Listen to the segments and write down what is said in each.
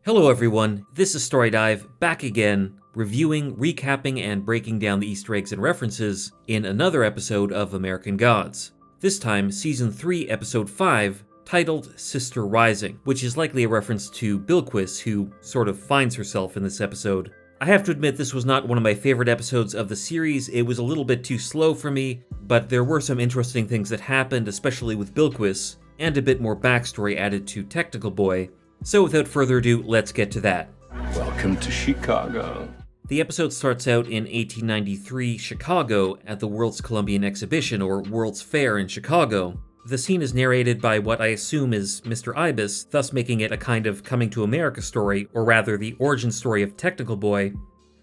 Hello everyone, this is Story Dive, back again, reviewing, recapping, and breaking down the Easter eggs and references in another episode of American Gods. This time, Season 3, Episode 5, titled Sister Rising, which is likely a reference to Bilquis, who sort of finds herself in this episode. I have to admit this was not one of my favorite episodes of the series. It was a little bit too slow for me, but there were some interesting things that happened, especially with Bilquis, and a bit more backstory added to Technical Boy. So without further ado, let's get to that. Welcome to Chicago. The episode starts out in 1893 Chicago at the World's Columbian Exhibition, or World's Fair in Chicago. The scene is narrated by what I assume is Mr. Ibis, thus making it a kind of coming to America story, or rather the origin story of Technical Boy.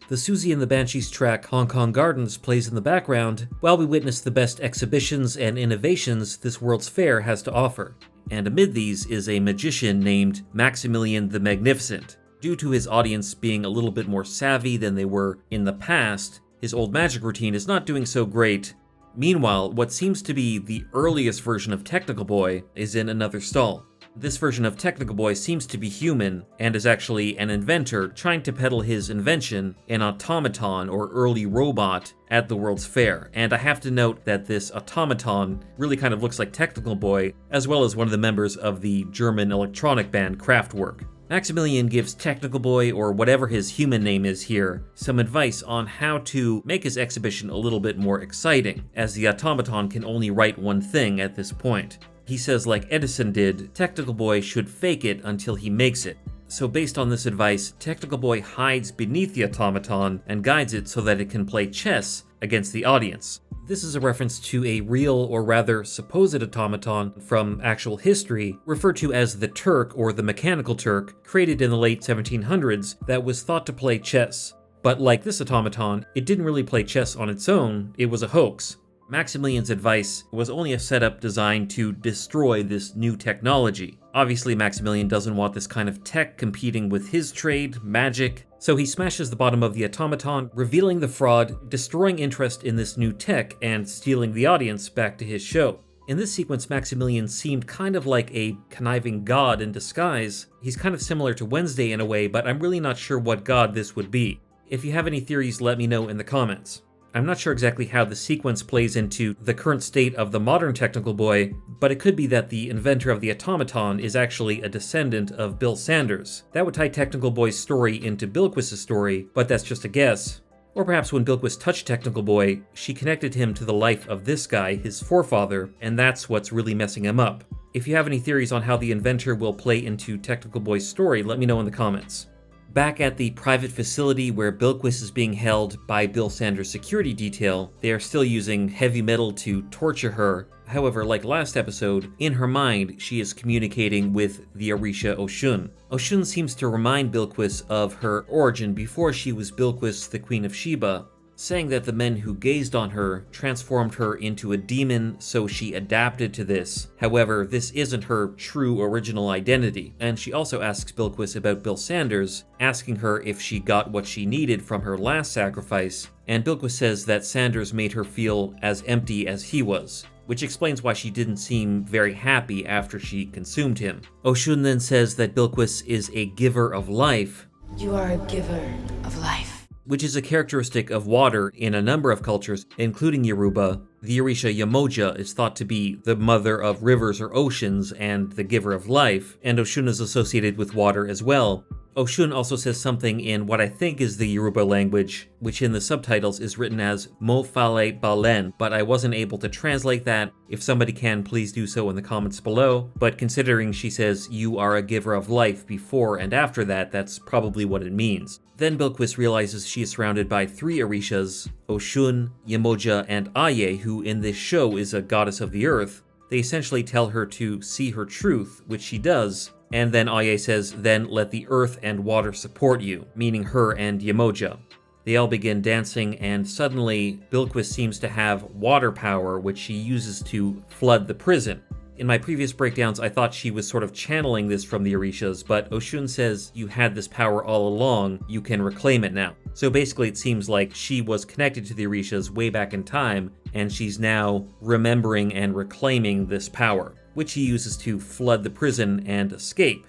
The Susie and the Banshees track Hong Kong Gardens plays in the background, while we witness the best exhibitions and innovations this World's Fair has to offer. And amid these is a magician named Maximilian the Magnificent. Due to his audience being a little bit more savvy than they were in the past, his old magic routine is not doing so great. Meanwhile, what seems to be the earliest version of Technical Boy is in another stall. This version of Technical Boy seems to be human, and is actually an inventor trying to peddle his invention, an automaton or early robot, at the World's Fair. And I have to note that this automaton really kind of looks like Technical Boy, as well as one of the members of the German electronic band Kraftwerk. Maximilian gives Technical Boy, or whatever his human name is here, some advice on how to make his exhibition a little bit more exciting, as the automaton can only write one thing at this point. He says, like Edison did, Technical Boy should fake it until he makes it. So based on this advice, Technical Boy hides beneath the automaton and guides it so that it can play chess against the audience. This is a reference to a real, or rather supposed automaton from actual history, referred to as the Turk or the Mechanical Turk, created in the late 1700s that was thought to play chess. But like this automaton, it didn't really play chess on its own, it was a hoax. Maximilian's advice was only a setup designed to destroy this new technology. Obviously, Maximilian doesn't want this kind of tech competing with his trade, magic, so he smashes the bottom of the automaton, revealing the fraud, destroying interest in this new tech, and stealing the audience back to his show. In this sequence, Maximilian seemed kind of like a conniving god in disguise. He's kind of similar to Wednesday in a way, but I'm really not sure what god this would be. If you have any theories, let me know in the comments. I'm not sure exactly how the sequence plays into the current state of the modern Technical Boy, but it could be that the inventor of the automaton is actually a descendant of Bill Sanders. That would tie Technical Boy's story into Bilquis' story, but that's just a guess. Or perhaps when Bilquis touched Technical Boy, she connected him to the life of this guy, his forefather, and that's what's really messing him up. If you have any theories on how the inventor will play into Technical Boy's story, let me know in the comments. Back at the private facility where Bilquis is being held by Bill Sanders' security detail, they are still using heavy metal to torture her. However, like last episode, in her mind, she is communicating with the Orisha Oshun. Oshun seems to remind Bilquis of her origin before she was Bilquis, the Queen of Sheba, saying that the men who gazed on her transformed her into a demon, so she adapted to this. However, this isn't her true original identity, and she also asks Bilquis about Bill Sanders, asking her if she got what she needed from her last sacrifice, and Bilquis says that Sanders made her feel as empty as he was, which explains why she didn't seem very happy after she consumed him. Oshun then says that Bilquis is a giver of life. You are a giver of life. Which is a characteristic of water in a number of cultures, including Yoruba. The Orisha Yamoja is thought to be the mother of rivers or oceans and the giver of life, and Oshun is associated with water as well. Oshun also says something in what I think is the Yoruba language, which in the subtitles is written as Mo Fale Balen, but I wasn't able to translate that. If somebody can, please do so in the comments below. But considering she says you are a giver of life before and after that, that's probably what it means. Then Bilquis realizes she is surrounded by three Orishas, Oshun, Yamoja, and Aye, who in this show is a goddess of the earth. They essentially tell her to see her truth, which she does, and then Aye says, then let the earth and water support you, meaning her and Yamoja. They all begin dancing, and suddenly Bilquis seems to have water power, which she uses to flood the prison. In my previous breakdowns, I thought she was sort of channeling this from the Orishas, but Oshun says you had this power all along, you can reclaim it now. So basically it seems like she was connected to the Orishas way back in time, and she's now remembering and reclaiming this power, which he uses to flood the prison and escape.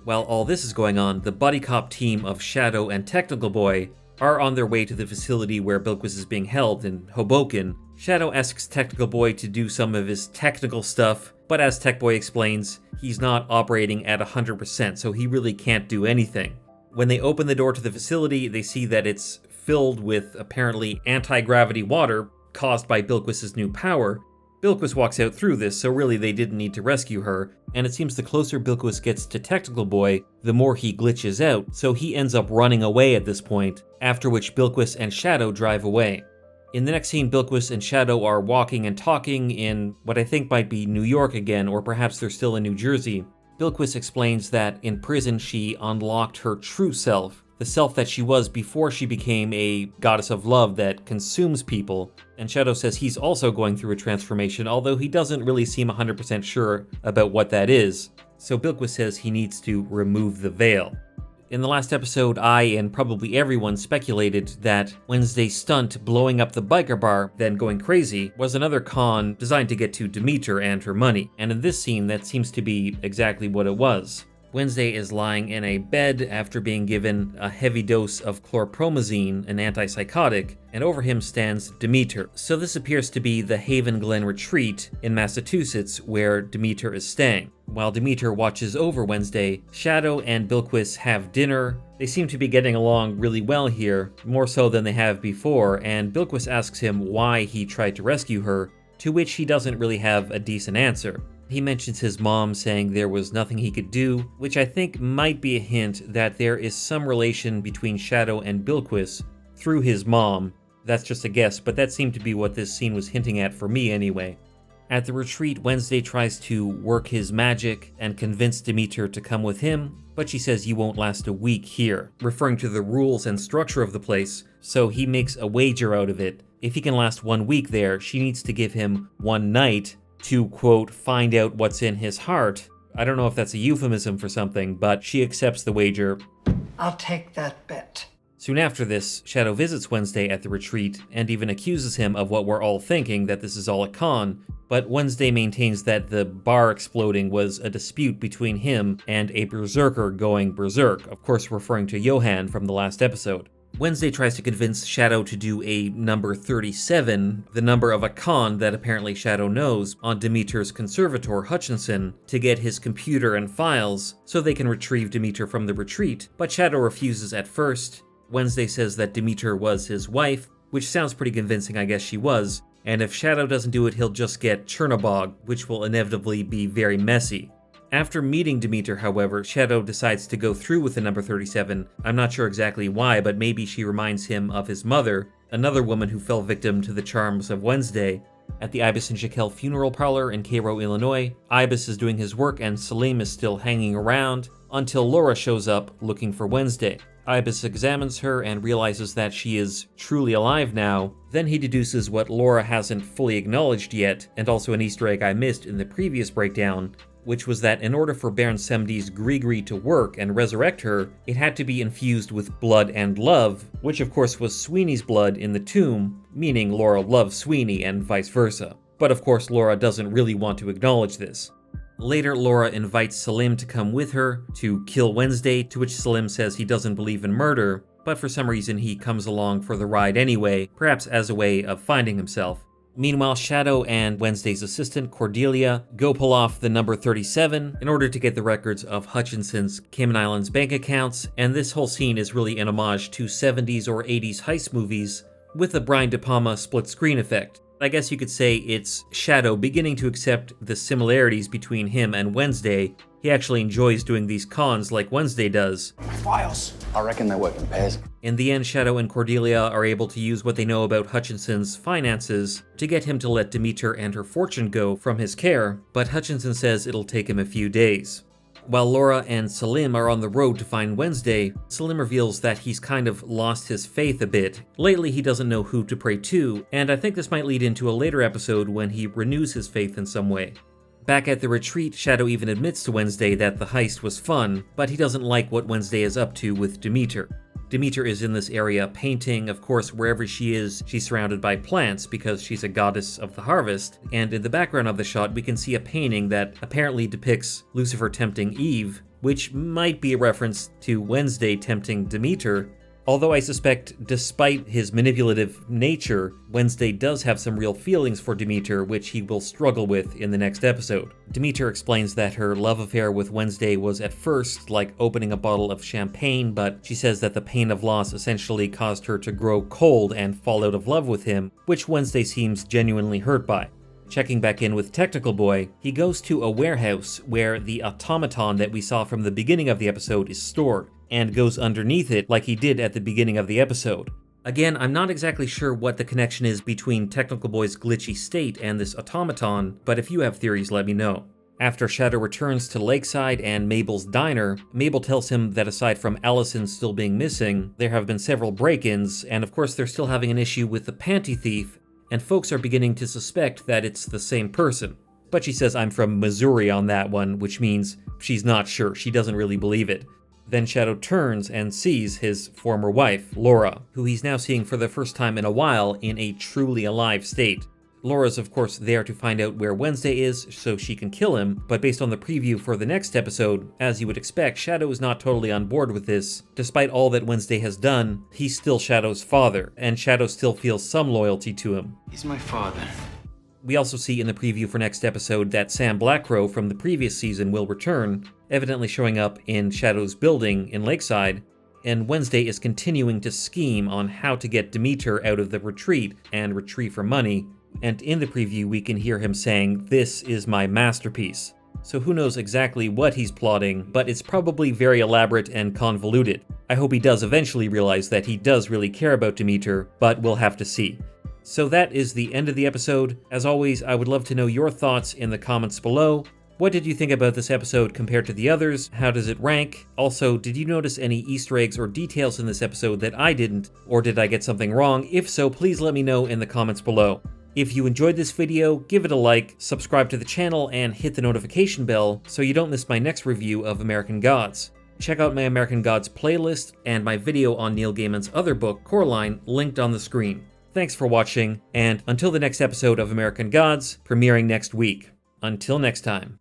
While all this is going on, the buddy cop team of Shadow and Technical Boy are on their way to the facility where Bilquis is being held in Hoboken. Shadow asks Technical Boy to do some of his technical stuff, but as Tech Boy explains, he's not operating at 100%, so he really can't do anything. When they open the door to the facility, they see that it's filled with apparently anti-gravity water caused by Bilquis' new power. Bilquis walks out through this, so really they didn't need to rescue her, and it seems the closer Bilquis gets to Technical Boy, the more he glitches out, so he ends up running away at this point, after which Bilquis and Shadow drive away. In the next scene, Bilquis and Shadow are walking and talking in what I think might be New York again, or perhaps they're still in New Jersey. Bilquis explains that in prison she unlocked her true self, the self that she was before she became a goddess of love that consumes people, and Shadow says he's also going through a transformation, although he doesn't really seem 100% sure about what that is, so Bilquis says he needs to remove the veil. In the last episode, I and probably everyone speculated that Wednesday's stunt blowing up the biker bar, then going crazy, was another con designed to get to Demeter and her money, and in this scene that seems to be exactly what it was. Wednesday is lying in a bed after being given a heavy dose of chlorpromazine, an antipsychotic, and over him stands Demeter. So this appears to be the Haven Glen Retreat in Massachusetts where Demeter is staying. While Demeter watches over Wednesday, Shadow and Bilquis have dinner. They seem to be getting along really well here, more so than they have before, and Bilquis asks him why he tried to rescue her, to which he doesn't really have a decent answer. He mentions his mom saying there was nothing he could do, which I think might be a hint that there is some relation between Shadow and Bilquis through his mom. That's just a guess, but that seemed to be what this scene was hinting at for me anyway. At the retreat, Wednesday tries to work his magic and convince Demeter to come with him, but she says you won't last a week here, referring to the rules and structure of the place, so he makes a wager out of it. If he can last 1 week there, she needs to give him 1 night to, quote, find out what's in his heart. I don't know if that's a euphemism for something, but she accepts the wager. I'll take that bet. Soon after this, Shadow visits Wednesday at the retreat and even accuses him of what we're all thinking, that this is all a con, but Wednesday maintains that the bar exploding was a dispute between him and a berserker going berserk, of course referring to Johann from the last episode. Wednesday tries to convince Shadow to do a number 37, the number of a con that apparently Shadow knows, on Demeter's conservator Hutchinson, to get his computer and files so they can retrieve Demeter from the retreat, but Shadow refuses at first. Wednesday says that Demeter was his wife, which sounds pretty convincing, I guess she was, and if Shadow doesn't do it, he'll just get Chernobog, which will inevitably be very messy. After meeting Demeter, however, Shadow decides to go through with the number 37. I'm not sure exactly why, but maybe she reminds him of his mother, another woman who fell victim to the charms of Wednesday. At the Ibis and Jekyll funeral parlor in Cairo, Illinois, Ibis is doing his work and Salim is still hanging around until Laura shows up looking for Wednesday. Ibis examines her and realizes that she is truly alive now. Then he deduces what Laura hasn't fully acknowledged yet, and also an Easter egg I missed in the previous breakdown, which was that in order for Baron Semdi's Grigri to work and resurrect her, it had to be infused with blood and love, which of course was Sweeney's blood in the tomb, meaning Laura loves Sweeney and vice versa. But of course Laura doesn't really want to acknowledge this. Later, Laura invites Salim to come with her to kill Wednesday, to which Salim says he doesn't believe in murder, but for some reason he comes along for the ride anyway, perhaps as a way of finding himself. Meanwhile, Shadow and Wednesday's assistant, Cordelia, go pull off the number 37 in order to get the records of Hutchinson's Cayman Islands bank accounts, and this whole scene is really an homage to 70s or 80s heist movies with a Brian De Palma split screen effect. I guess you could say it's Shadow beginning to accept the similarities between him and Wednesday. He actually enjoys doing these cons like Wednesday does. Files. I reckon they work in pairs. In the end, Shadow and Cordelia are able to use what they know about Hutchinson's finances to get him to let Demeter and her fortune go from his care, but Hutchinson says it'll take him a few days. While Laura and Salim are on the road to find Wednesday, Salim reveals that he's kind of lost his faith a bit. Lately, he doesn't know who to pray to, and I think this might lead into a later episode when he renews his faith in some way. Back at the retreat, Shadow even admits to Wednesday that the heist was fun, but he doesn't like what Wednesday is up to with Demeter. Demeter is in this area painting. Of course, wherever she is, she's surrounded by plants because she's a goddess of the harvest, and in the background of the shot we can see a painting that apparently depicts Lucifer tempting Eve, which might be a reference to Wednesday tempting Demeter. Although I suspect, despite his manipulative nature, Wednesday does have some real feelings for Demeter, which he will struggle with in the next episode. Demeter explains that her love affair with Wednesday was at first like opening a bottle of champagne, but she says that the pain of loss essentially caused her to grow cold and fall out of love with him, which Wednesday seems genuinely hurt by. Checking back in with Technical Boy, he goes to a warehouse where the automaton that we saw from the beginning of the episode is stored, and goes underneath it like he did at the beginning of the episode. Again, I'm not exactly sure what the connection is between Technical Boy's glitchy state and this automaton, but if you have theories, let me know. After Shadow returns to Lakeside and Mabel's diner, Mabel tells him that aside from Allison still being missing, there have been several break-ins, and of course they're still having an issue with the panty thief, and folks are beginning to suspect that it's the same person. But she says I'm from Missouri on that one, which means she's not sure, she doesn't really believe it. Then Shadow turns and sees his former wife, Laura, who he's now seeing for the first time in a while in a truly alive state. Laura's of course there to find out where Wednesday is so she can kill him, but based on the preview for the next episode, as you would expect, Shadow is not totally on board with this. Despite all that Wednesday has done, he's still Shadow's father, and Shadow still feels some loyalty to him. He's my father. We also see in the preview for next episode that Sam Blackcrow from the previous season will return, evidently showing up in Shadow's building in Lakeside, and Wednesday is continuing to scheme on how to get Demeter out of the retreat and retrieve her money, and in the preview we can hear him saying, "This is my masterpiece." So who knows exactly what he's plotting, but it's probably very elaborate and convoluted. I hope he does eventually realize that he does really care about Demeter, but we'll have to see. So that is the end of the episode. As always, I would love to know your thoughts in the comments below. What did you think about this episode compared to the others? How does it rank? Also, did you notice any Easter eggs or details in this episode that I didn't? Or did I get something wrong? If so, please let me know in the comments below. If you enjoyed this video, give it a like, subscribe to the channel, and hit the notification bell so you don't miss my next review of American Gods. Check out my American Gods playlist and my video on Neil Gaiman's other book, Coraline, linked on the screen. Thanks for watching, and until the next episode of American Gods, premiering next week. Until next time.